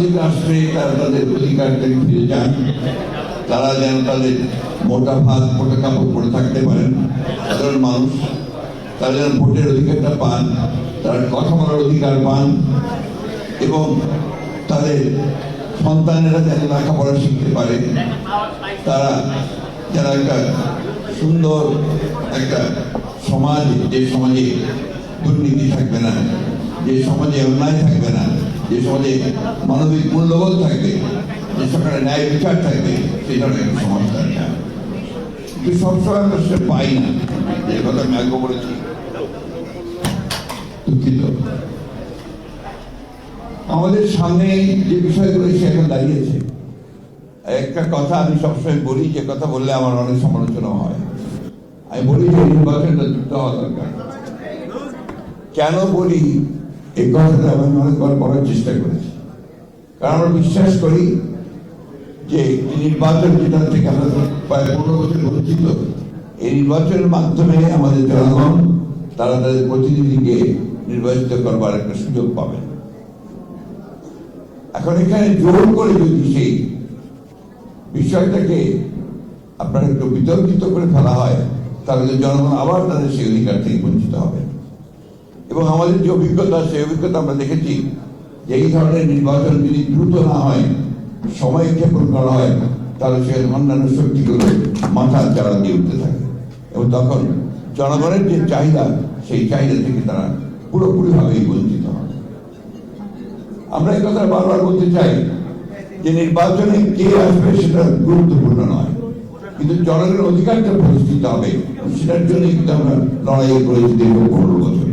গণতান্ত্রিক রাষ্ট্রে তারা তাদের অধিকারটাকে ফিরে যান, তারা যেন তাদের মোটা ভাত মোটা কাপড় পরে থাকতে পারেন, সাধারণ মানুষ তারা যেন ভোটের অধিকারটা পান, তারা কথা বলার অধিকার পান, এবং তাদের সন্তানেরা যেন লেখাপড়া শিখতে পারে, তারা যেন একটা সুন্দর একটা সমাজ, যে সমাজে দুর্নীতি থাকবে না, যে সমাজে অন্যায় থাকবে না, যে সমাজে মানবিক মূল্যবোধ থাকবে, যে সরকারে ন্যায় বিচার থাকবে, সেই ধরনের একটা সমাজ তারা চায়। কিন্তু সবসময় আমরা সেটা পাই না, যে কথা আমি আগে বলেছি, দুঃখিত। আমাদের সামনে যে বিষয়গুলো সে এখন দাঁড়িয়েছে, একটা কথা আমি সবসময় বলি, যে কথা বললে আমার অনেক সমালোচনা হয়। আমি বলি যে নির্বাচনটা দ্রুত হওয়া দরকার। কেন বলি এই কথাটা আমি অনেকবার করার চেষ্টা করেছি, কারণ আমরা বিশ্বাস করি যে নির্বাচন যেটা থেকে আমরা প্রায় 15 বছর বঞ্চিত, এই নির্বাচনের মাধ্যমে আমাদের জনগণ তারা তাদের প্রতিনিধিকে নির্বাচিত করবার একটা সুযোগ পাবে। এখন এখানে জোর করে যদি সেই বিষয়টাকে আপনার একটু বিতর্কিত করে ফেলা হয়, তাহলে জনগণ আবার তাদের সেই অধিকার থেকে বঞ্চিত হবে। এবং আমাদের যে অভিজ্ঞতা, সেই অভিজ্ঞতা আমরা দেখেছি যে এই ধরনের নির্বাচন যদি দ্রুত না হয়, সময় ক্ষেপণ করা হয়, তাহলে সে অন্যান্য শক্তিগুলো মাথার চারা দিয়ে উঠতে থাকে, এবং তখন জনগণের যে চাহিদা, সেই চাহিদা থেকে তারা পুরোপুরিভাবেই বঞ্চিত হয়। আমরা এই কথা বারবার বলতে চাই যে নির্বাচনে কে আসবে সেটা গুরুত্বপূর্ণ নয়, কিন্তু জনগণের অধিকারটা প্রতিষ্ঠিত হবে, সেটার জন্য কিন্তু আমরা লড়াই করেছি দীর্ঘ 15 বছর।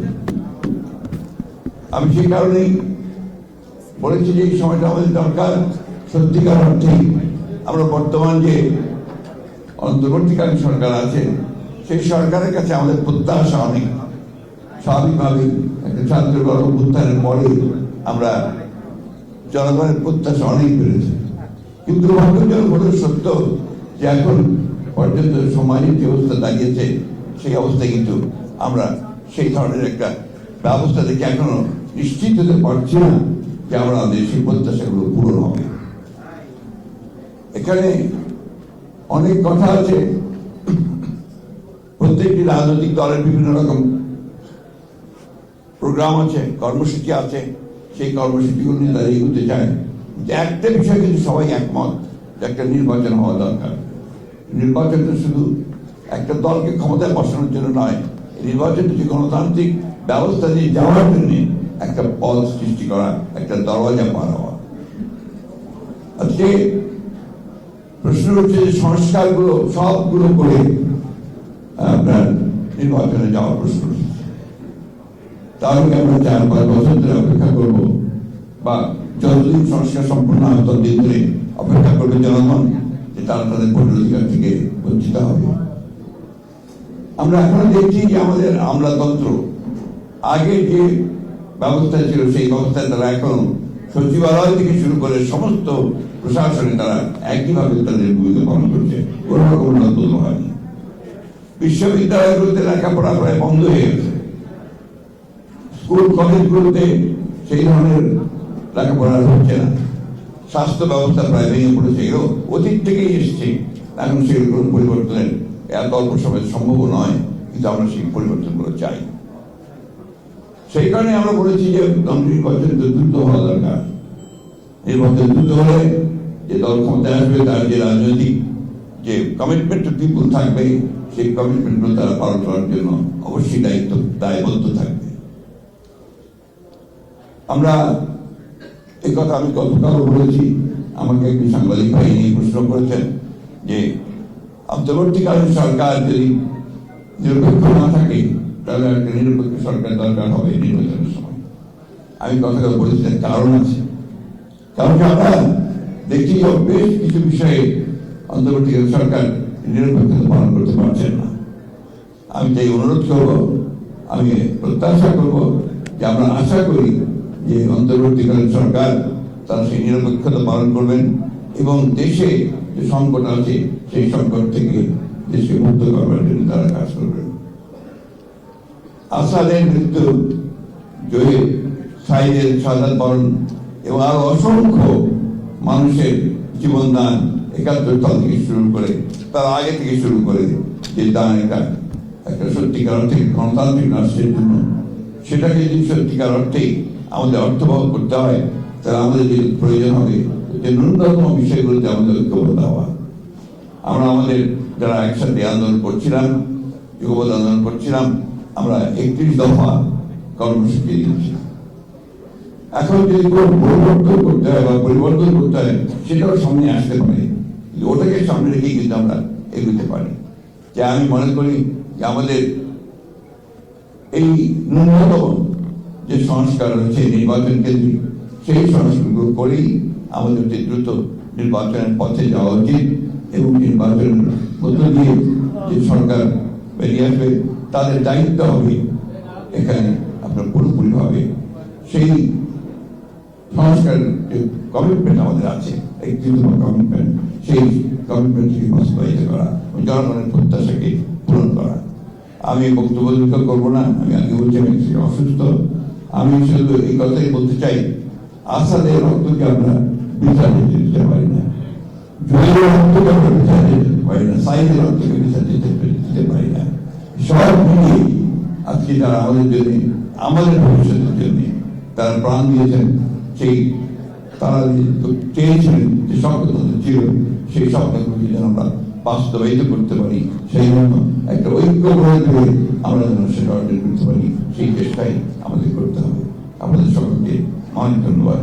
আমি সেই কারণেই বলেছি যে এই সময়টা আমাদের দরকার। সত্যিকার অর্থেই আমরা বর্তমান যে অন্তর্বর্তীকালীন সরকার আছে, সেই সরকারের কাছে আমাদের প্রত্যাশা অনেক। স্বাভাবিকভাবেই একটা ছাত্র গণ অভ্যুত্থানের পরে আমরা জনগণের প্রত্যাশা অনেক বেড়েছে, কিন্তু দুর্ভাগ্যজনক হলেও সত্য যে এখন পর্যন্ত সমাজের যে অবস্থা দাঁড়িয়েছে, সেই অবস্থায় কিন্তু আমরা সেই ধরনের একটা ব্যবস্থা দেখে এখনো নিশ্চিত হতে পারছি না যে আমরা আমাদের সেই প্রত্যাশাগুলো পূরণ হবে। এখানে অনেক কথা আছে, প্রত্যেকটি রাজনৈতিক দলের বিভিন্ন রকম প্রোগ্রাম আছে, কর্মসূচি আছে, সেই কর্মসূচিগুলো নিয়ে তারা এগোতে চায়। একটা বিষয় কিন্তু সবাই একমত যে একটা নির্বাচন হওয়া দরকার। নির্বাচনটা শুধু একটা দলকে ক্ষমতায় বসানোর জন্য নয়, নির্বাচনটা যে গণতান্ত্রিক ব্যবস্থা দিয়ে যাওয়ার জন্য একটা পথ সৃষ্টি করা, একটা দরওয়াজা পার হওয়া। আজকে প্রশ্ন হচ্ছে যে সংস্কারগুলো সবগুলো করে আপনার নির্বাচনে যাওয়ার প্রশ্ন উঠছে। তাহলে আমরা 4-5 বছর ধরে অপেক্ষা করবো, বা যতদিন সংস্কার সম্পূর্ণ হয় ততদিন ধরে অপেক্ষা করবে জনগণ যে তারা তাদের ভোটের অধিকার থেকে বঞ্চিত হবে। আমরা এখন দেখছি যে আমাদের আমলাতন্ত্র আগে যে ব্যবস্থা ছিল, সেই ব্যবস্থায় তারা এখন সচিবালয় থেকে শুরু করে সমস্ত প্রশাসনে তারা একইভাবে তাদের ভূমিকা পালন করছে, কোনো রকম উন্নত হয়নি। বিশ্ববিদ্যালয়গুলোতে লেখাপড়া প্রায় বন্ধ হয়ে গেছে, স্কুল কলেজগুলোতে সেই ধরনের লেখাপড়া হচ্ছে না, স্বাস্থ্য ব্যবস্থা প্রায় ভেঙে পড়েছে। এগুলো অতীত থেকেই এসছে, এখন সেগুলো পরিবর্তনের এত অল্প সময় সম্ভব নয়, কিন্তু আমরা সেই পরিবর্তনগুলো চাই। সেই কারণে আমরা বলেছি যে নির্বাচন দ্রুত হওয়া দরকার। নির্বাচন দ্রুত হলে যে দল ক্ষমতায় আসবে তার যে রাজনৈতিক যে কমিটমেন্ট টু পিপুল থাকবে, সেই কমিটমেন্টগুলো তারা পালন করার জন্য অবশ্যই দায়বদ্ধ থাকবে। আমরা এই কথা আমি গতকালও বলেছি, আমাকে একটি সাংবাদিক ভাই নিয়ে প্রশ্ন করেছেন যে অন্তর্বর্তীকালীন সরকার যদি নিরপেক্ষ না থাকে, তাহলে একটা নিরপেক্ষ সরকার দরকার হবে নির্বাচনের সময়। আমি কথাটা বলেছি, কারণ আছে। কারণ আমরা দেখছি যে বেশ কিছু বিষয়ে অন্তর্বর্তীকালীন সরকার নিরপেক্ষতা পালন করতে পারছেন না। আমি তাই অনুরোধ করবো, আমি প্রত্যাশা করব যে আমরা আশা করি যে অন্তর্বর্তীকালীন সরকার তারা সেই নিরপেক্ষতা পালন করবেন এবং দেশে যে সংকট আছে সেই সংকট থেকে দেশকে মুক্ত করবার জন্য তারা কাজ করবেন। আসাদের মৃত্যু, জহির সাইদের শাহাদাত বরণ এবং আরো অসংখ্য মানুষের জীবনদান ৭১ সাল থেকে শুরু করে তার আগে থেকে শুরু করে যে দান একটা সত্যিকার অর্থে গণতান্ত্রিক রাষ্ট্রের জন্য, সেটাকে যদি সত্যিকার অর্থে আমাদের অর্থবহ করতে হয়, তাহলে আমাদের যে প্রয়োজন হবে যে ন্যূনতম বিষয়গুলোতে আমাদের ঐক্যবদ্ধ হওয়া। আমরা আমাদের যারা একসাথে আন্দোলন করছিলাম, যুগপৎ আন্দোলন করছিলাম, আমরা ৩১ দফা কর্মসূচি দিয়েছি। এখন যদি কোনো পরিবর্তন করতে হয় বা পরিবর্তন করতে হয়, সেটাও সামনে আসতে পারে, ওটাকে সামনে রেখেই কিন্তু আমরা এগোতে পারি। যে আমি মনে করি যে আমাদের এই ন্যূনতম যে সংস্কার হচ্ছে নির্বাচন কেন্দ্রিক, সেই সংস্কারগুলো করেই আমাদের অতি দ্রুত নির্বাচনের পথে যাওয়া উচিত এবং নির্বাচনের মধ্য দিয়ে যে সরকার বেরিয়ে আসবে তাদের দায়িত্ব হবে এখানে আপনার পুরোপুরিভাবে সেই সংস্কার যে কমিটমেন্ট আমাদের আছে, একটি কমিটমেন্ট, সেই কমিটমেন্টকে বাস্তবায়িত করা, জনগণের প্রত্যাশাকে পূরণ করা। আমি বক্তব্য দীর্ঘ করবো না, আমি আগে বলছি আমি অসুস্থ। আমি শুধু এই কথাই বলতে চাই, আসাদের রক্তকে আমরা বিচার দিতে পারি না, জয়ের রক্তকে আমরা বিচার দিতে পারি না, সাইদের রক্তকে বিচার দিতে পারি না। সব মিলিয়ে আজকে যারা আমাদের জন্য, আমাদের ভবিষ্যতের জন্য তারা প্রাণ দিয়েছেন, সেই তারা চেয়েছিলেন যে স্বপ্ন ছিল, সেই স্বপ্নগুলি যেন আমরা বাস্তবায়িত করতে পারি, সেই জন্য একটা ঐক্য গড়ে তুলে আমরা যেন সেটা অর্জন করতে পারি, সেই চেষ্টাই আমাদের করতে হবে। আপনাদের সকলকে অনেক ধন্যবাদ।